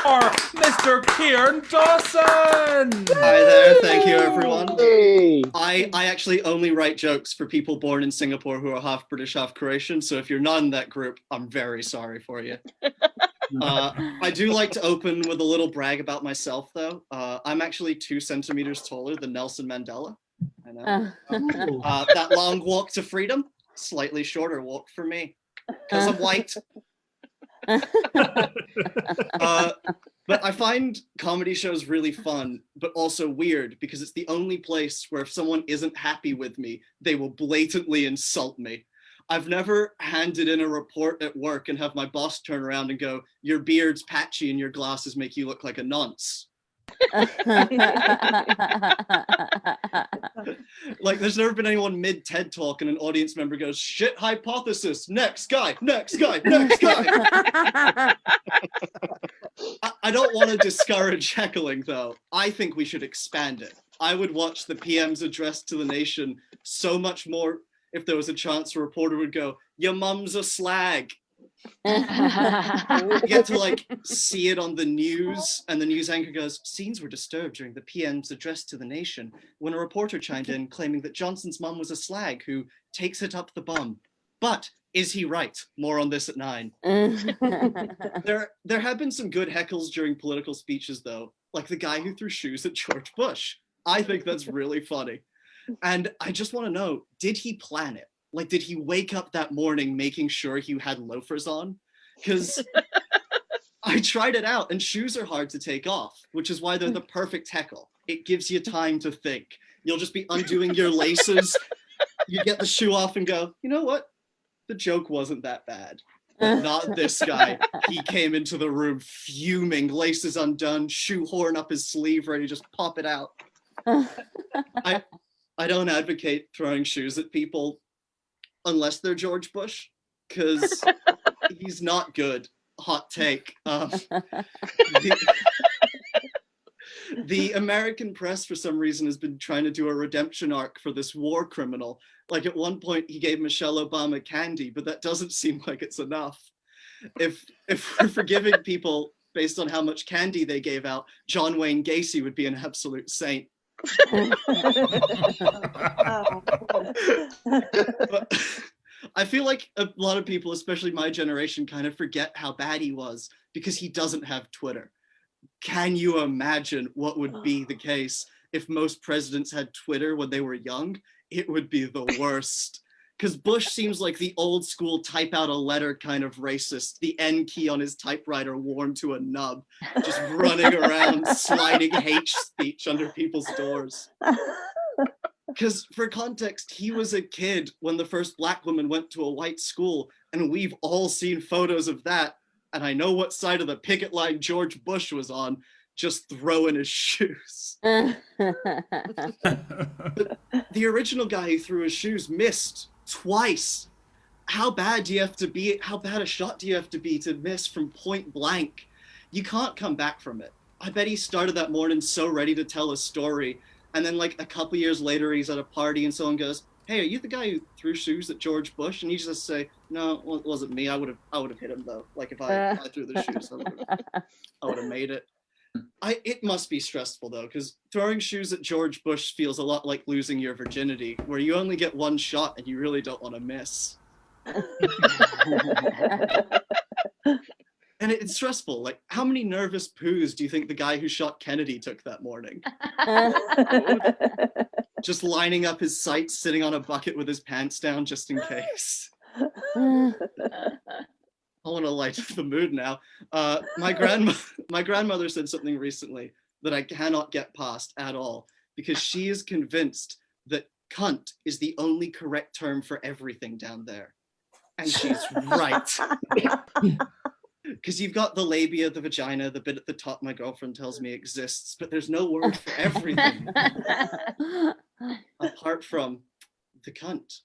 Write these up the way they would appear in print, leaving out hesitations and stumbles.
Mr. Kieran Dawson! Hi there, thank you everyone. Hey. I actually only write jokes for people born in Singapore who are half British, half Croatian, so if you're not in that group, I'm very sorry for you. I do like to open with a little brag about myself though. I'm actually 2 centimeters taller than Nelson Mandela. I know. That long walk to freedom, slightly shorter walk for me, because I'm white. But I find comedy shows really fun, but also weird because it's the only place where if someone isn't happy with me, they will blatantly insult me. I've never handed in a report at work and have my boss turn around and go, "Your beard's patchy and your glasses make you look like a nonce." Like, there's never been anyone mid TED talk and an audience member goes, "Shit hypothesis, next guy, next guy, next guy." I don't want to discourage heckling though. I think we should expand it. I would watch the PM's address to the nation so much more if there was a chance a reporter would go, "Your mum's a slag." You get to like see it on the news, and the news anchor goes, "Scenes were disturbed during the PM's address to the nation when a reporter chimed in claiming that Johnson's mum was a slag who takes it up the bum. But is he right? More on this at 9. There have been some good heckles during political speeches though, like the guy who threw shoes at George Bush. I think that's really funny. And I just want to know, did he plan it? Like, did he wake up that morning making sure he had loafers on? Because I tried it out and shoes are hard to take off, which is why they're the perfect heckle. It gives you time to think. You'll just be undoing your laces. You get the shoe off and go, "You know what? The joke wasn't that bad." But not this guy. He came into the room fuming, laces undone, shoehorn up his sleeve, ready to just pop it out. I don't advocate throwing shoes at people unless they're George Bush, because he's not good. Hot take. The American press, for some reason, has been trying to do a redemption arc for this war criminal. Like, at one point, he gave Michelle Obama candy, but that doesn't seem like it's enough. If we're forgiving people based on how much candy they gave out, John Wayne Gacy would be an absolute saint. But I feel like a lot of people, especially my generation, kind of forget how bad he was because he doesn't have Twitter. Can you imagine what would be the case if most presidents had Twitter when they were young? It would be the worst. Because Bush seems like the old school type out a letter kind of racist, the N key on his typewriter worn to a nub, just running around sliding hate speech under people's doors. Because for context, he was a kid when the first black woman went to a white school, and we've all seen photos of that. And I know what side of the picket line George Bush was on, just throwing his shoes. But the original guy who threw his shoes missed twice. How bad do you have to be? How bad a shot do you have to be to miss from point blank? You can't come back from it. I bet he started that morning so ready to tell a story. And then like a couple years later, he's at a party and someone goes, "Hey, are you the guy who threw shoes at George Bush?" And he just say, "No, well, it wasn't me. I would have hit him though. Like if I threw the shoes, I would have made it." It must be stressful though, because throwing shoes at George Bush feels a lot like losing your virginity, where you only get one shot and you really don't want to miss. And it's stressful. Like, how many nervous poos do you think the guy who shot Kennedy took that morning? Just lining up his sights, sitting on a bucket with his pants down just in case. I want to lighten the mood now. My grandmother said something recently that I cannot get past at all, because she is convinced that cunt is the only correct term for everything down there. And she's right. Because you've got the labia, the vagina, the bit at the top my girlfriend tells me exists, but there's no word for everything apart from the cunt.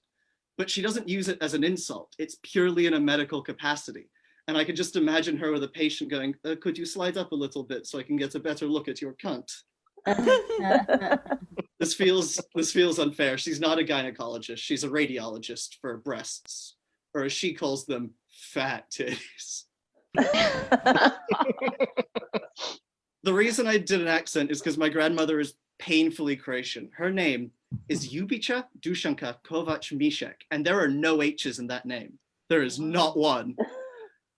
But she doesn't use it as an insult. It's purely in a medical capacity. And I could just imagine her with a patient going, "Could you slide up a little bit so I can get a better look at your cunt?" This feels unfair. She's not a gynecologist. She's a radiologist for breasts, or as she calls them, fat titties. The reason I did an accent is because my grandmother is painfully Croatian. Her name is Ljubica Dušanka Kovac Mishek, and there are no H's in that name. There is not one.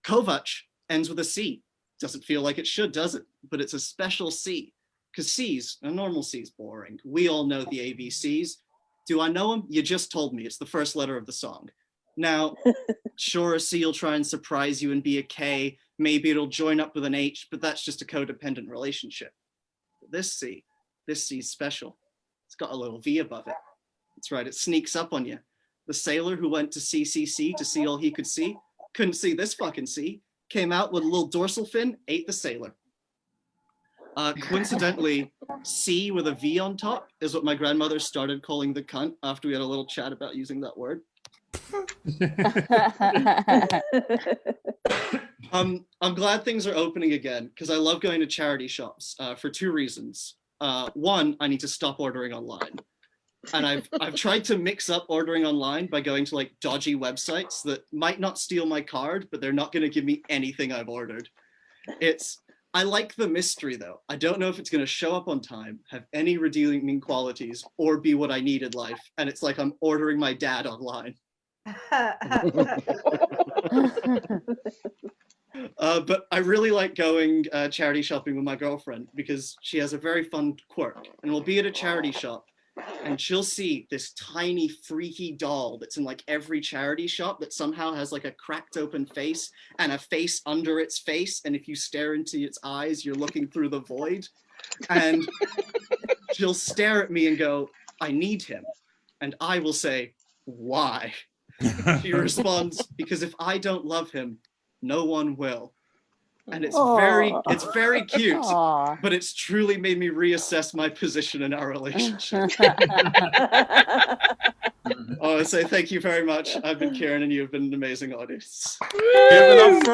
Kovac ends with a C. Doesn't feel like it should, does it? But it's a special C, because C's, a normal C is boring. We all know the ABCs. Do I know them? You just told me. It's the first letter of the song. Now, sure, a C will try and surprise you and be a K. Maybe it'll join up with an H, but that's just a codependent relationship. But this C's special. It's got a little V above it. That's right, it sneaks up on you. The sailor who went to CCC to see all he could see, couldn't see this fucking C, came out with a little dorsal fin, ate the sailor. Coincidentally, C with a V on top is what my grandmother started calling the cunt after we had a little chat about using that word. I'm glad things are opening again because I love going to charity shops for two reasons. One, I need to stop ordering online. And I've tried to mix up ordering online by going to like dodgy websites that might not steal my card, but they're not going to give me anything I've ordered. I like the mystery though. I don't know if it's going to show up on time, have any redeeming qualities, or be what I need in life. And it's like I'm ordering my dad online. But I really like going charity shopping with my girlfriend because she has a very fun quirk, and we'll be at a charity shop and she'll see this tiny freaky doll that's in like every charity shop that somehow has like a cracked open face and a face under its face, and if you stare into its eyes you're looking through the void, and she'll stare at me and go, "I need him," and I will say, "Why?" She responds, "Because if I don't love him, no one will." And it's very cute, Aww. but it's truly made me reassess my position in our relationship. I want to say thank you very much. I've been Kieran and you've been an amazing audience. Give it up for